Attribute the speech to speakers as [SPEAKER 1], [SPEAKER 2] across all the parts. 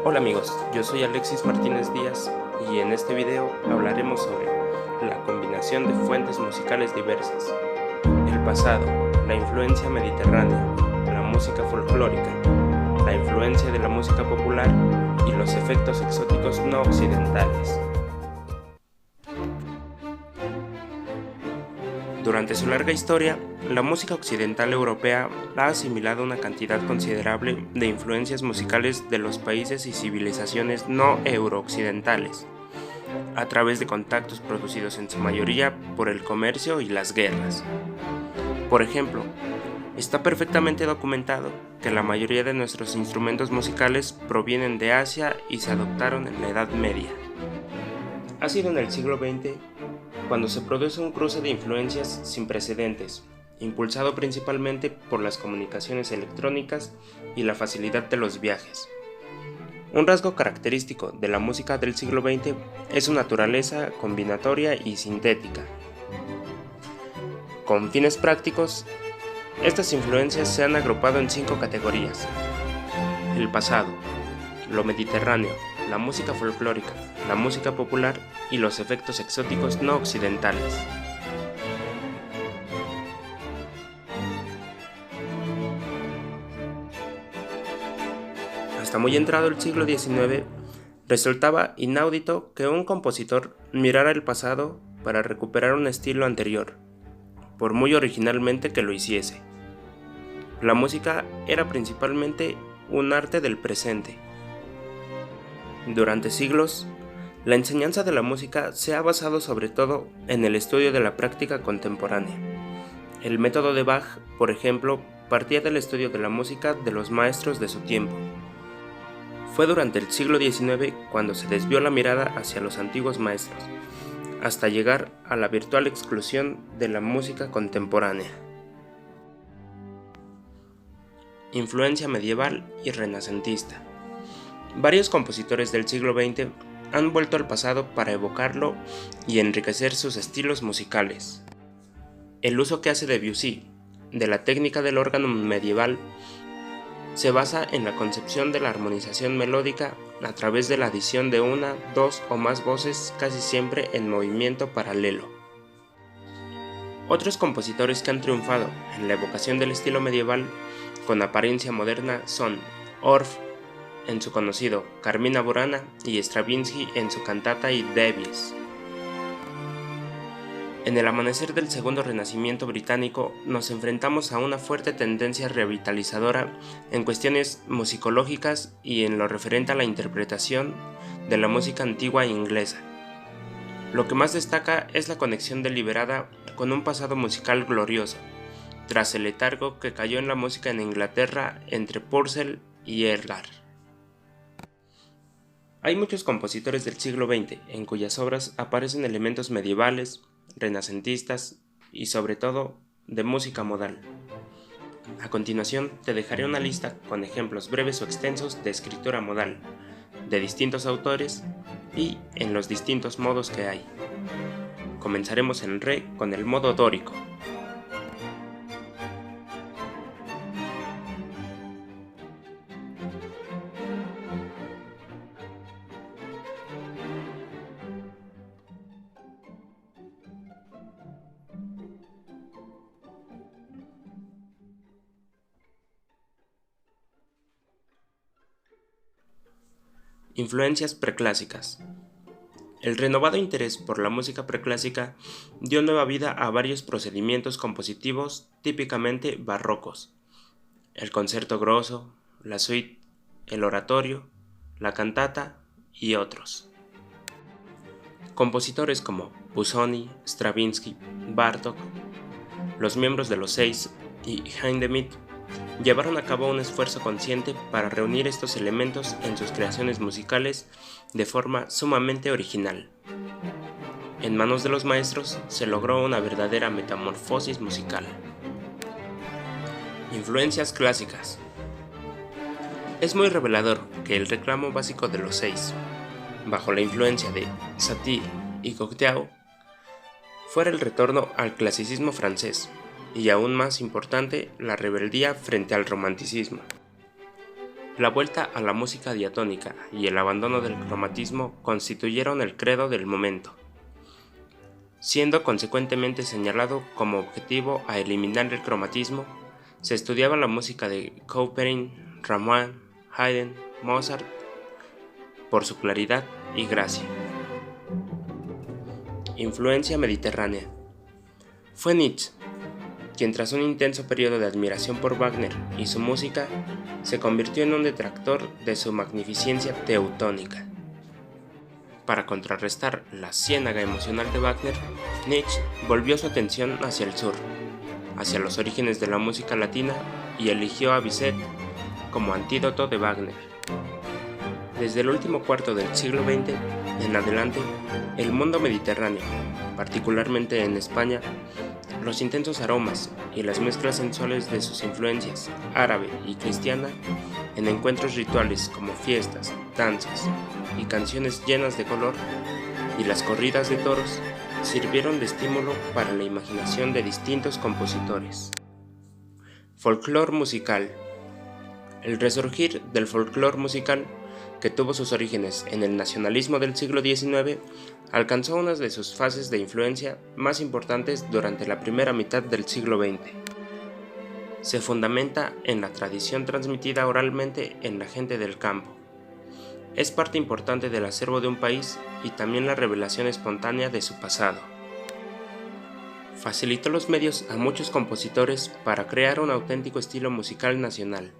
[SPEAKER 1] Hola amigos, yo soy Alexis Martínez Díaz y en este video hablaremos sobre la combinación de fuentes musicales diversas, el pasado, la influencia mediterránea, la música folclórica, la influencia de la música popular y los efectos exóticos no occidentales. Durante su larga historia, la música occidental europea ha asimilado una cantidad considerable de influencias musicales de los países y civilizaciones no eurooccidentales, a través de contactos producidos en su mayoría por el comercio y las guerras. Por ejemplo, está perfectamente documentado que la mayoría de nuestros instrumentos musicales provienen de Asia y se adoptaron en la Edad Media. Ha sido en el siglo XX cuando se produce un cruce de influencias sin precedentes, impulsado principalmente por las comunicaciones electrónicas y la facilidad de los viajes. Un rasgo característico de la música del siglo XX es su naturaleza combinatoria y sintética. Con fines prácticos, estas influencias se han agrupado en 5 categorías: el pasado, lo mediterráneo, la música folclórica, la música popular y los efectos exóticos no occidentales. Hasta muy entrado el siglo XIX, resultaba inaudito que un compositor mirara el pasado para recuperar un estilo anterior, por muy originalmente que lo hiciese. La música era principalmente un arte del presente. Durante siglos, la enseñanza de la música se ha basado sobre todo en el estudio de la práctica contemporánea. El método de Bach, por ejemplo, partía del estudio de la música de los maestros de su tiempo. Fue durante el siglo XIX cuando se desvió la mirada hacia los antiguos maestros, hasta llegar a la virtual exclusión de la música contemporánea. Influencia medieval y renacentista. Varios compositores del siglo XX han vuelto al pasado para evocarlo y enriquecer sus estilos musicales. El uso que hace Debussy de la técnica del órgano medieval se basa en la concepción de la armonización melódica a través de la adición de una, dos o más voces, casi siempre en movimiento paralelo. Otros compositores que han triunfado en la evocación del estilo medieval con apariencia moderna son Orff en su conocido Carmina Burana y Stravinsky en su cantata y Davies. En el amanecer del segundo renacimiento británico nos enfrentamos a una fuerte tendencia revitalizadora en cuestiones musicológicas y en lo referente a la interpretación de la música antigua inglesa. Lo que más destaca es la conexión deliberada con un pasado musical glorioso, tras el letargo que cayó en la música en Inglaterra entre Purcell y Elgar. Hay muchos compositores del siglo XX en cuyas obras aparecen elementos medievales, renacentistas y sobre todo de música modal. A continuación te dejaré una lista con ejemplos breves o extensos de escritura modal, de distintos autores y en los distintos modos que hay. Comenzaremos en Re con el modo dórico. Influencias preclásicas. El renovado interés por la música preclásica dio nueva vida a varios procedimientos compositivos típicamente barrocos: el concierto grosso, la suite, el oratorio, la cantata y otros. Compositores como Busoni, Stravinsky, Bartók, los miembros de los Seis y Hindemith llevaron a cabo un esfuerzo consciente para reunir estos elementos en sus creaciones musicales de forma sumamente original. En manos de los maestros se logró una verdadera metamorfosis musical. Influencias clásicas. Es muy revelador que el reclamo básico de los Seis, bajo la influencia de Satie y Cocteau, fuera el retorno al clasicismo francés, y aún más importante, la rebeldía frente al romanticismo. La vuelta a la música diatónica y el abandono del cromatismo constituyeron el credo del momento, siendo consecuentemente señalado como objetivo a eliminar el cromatismo. Se estudiaba la música de Couperin, Rameau, Haydn, Mozart por su claridad y gracia. Influencia mediterránea. Fue Nietzsche quien, tras un intenso periodo de admiración por Wagner y su música, se convirtió en un detractor de su magnificencia teutónica. Para contrarrestar la ciénaga emocional de Wagner, Nietzsche volvió su atención hacia el sur, hacia los orígenes de la música latina, y eligió a Bizet como antídoto de Wagner. Desde el último cuarto del siglo XX en adelante, el mundo mediterráneo, particularmente en España, los intensos aromas y las mezclas sensuales de sus influencias árabe y cristiana en encuentros rituales como fiestas, danzas y canciones llenas de color, y las corridas de toros sirvieron de estímulo para la imaginación de distintos compositores. Folclor musical. El resurgir del folclor musical, que tuvo sus orígenes en el nacionalismo del siglo XIX, alcanzó una de sus fases de influencia más importantes durante la primera mitad del siglo XX. Se fundamenta en la tradición transmitida oralmente en la gente del campo. Es parte importante del acervo de un país y también la revelación espontánea de su pasado. Facilitó los medios a muchos compositores para crear un auténtico estilo musical nacional.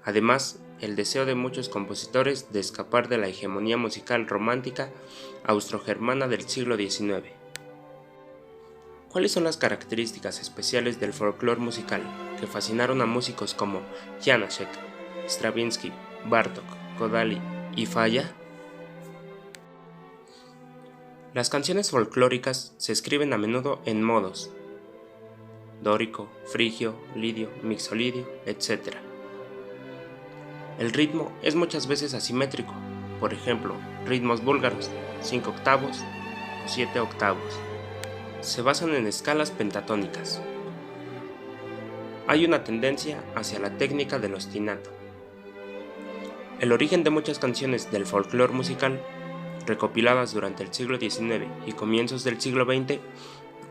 [SPEAKER 1] Además, el deseo de muchos compositores de escapar de la hegemonía musical romántica austrogermana del siglo XIX. ¿Cuáles son las características especiales del folclore musical que fascinaron a músicos como Janáček, Stravinsky, Bartók, Kodály y Falla? Las canciones folclóricas se escriben a menudo en modos: dórico, frigio, lidio, mixolidio, etc. El ritmo es muchas veces asimétrico, por ejemplo, ritmos búlgaros, 5 octavos o 7 octavos. Se basan en escalas pentatónicas. Hay una tendencia hacia la técnica del ostinato. El origen de muchas canciones del folclore musical, recopiladas durante el siglo XIX y comienzos del siglo XX,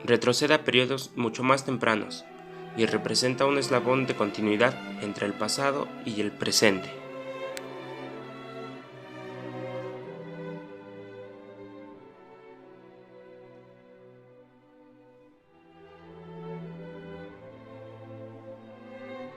[SPEAKER 1] retrocede a periodos mucho más tempranos y representa un eslabón de continuidad entre el pasado y el presente.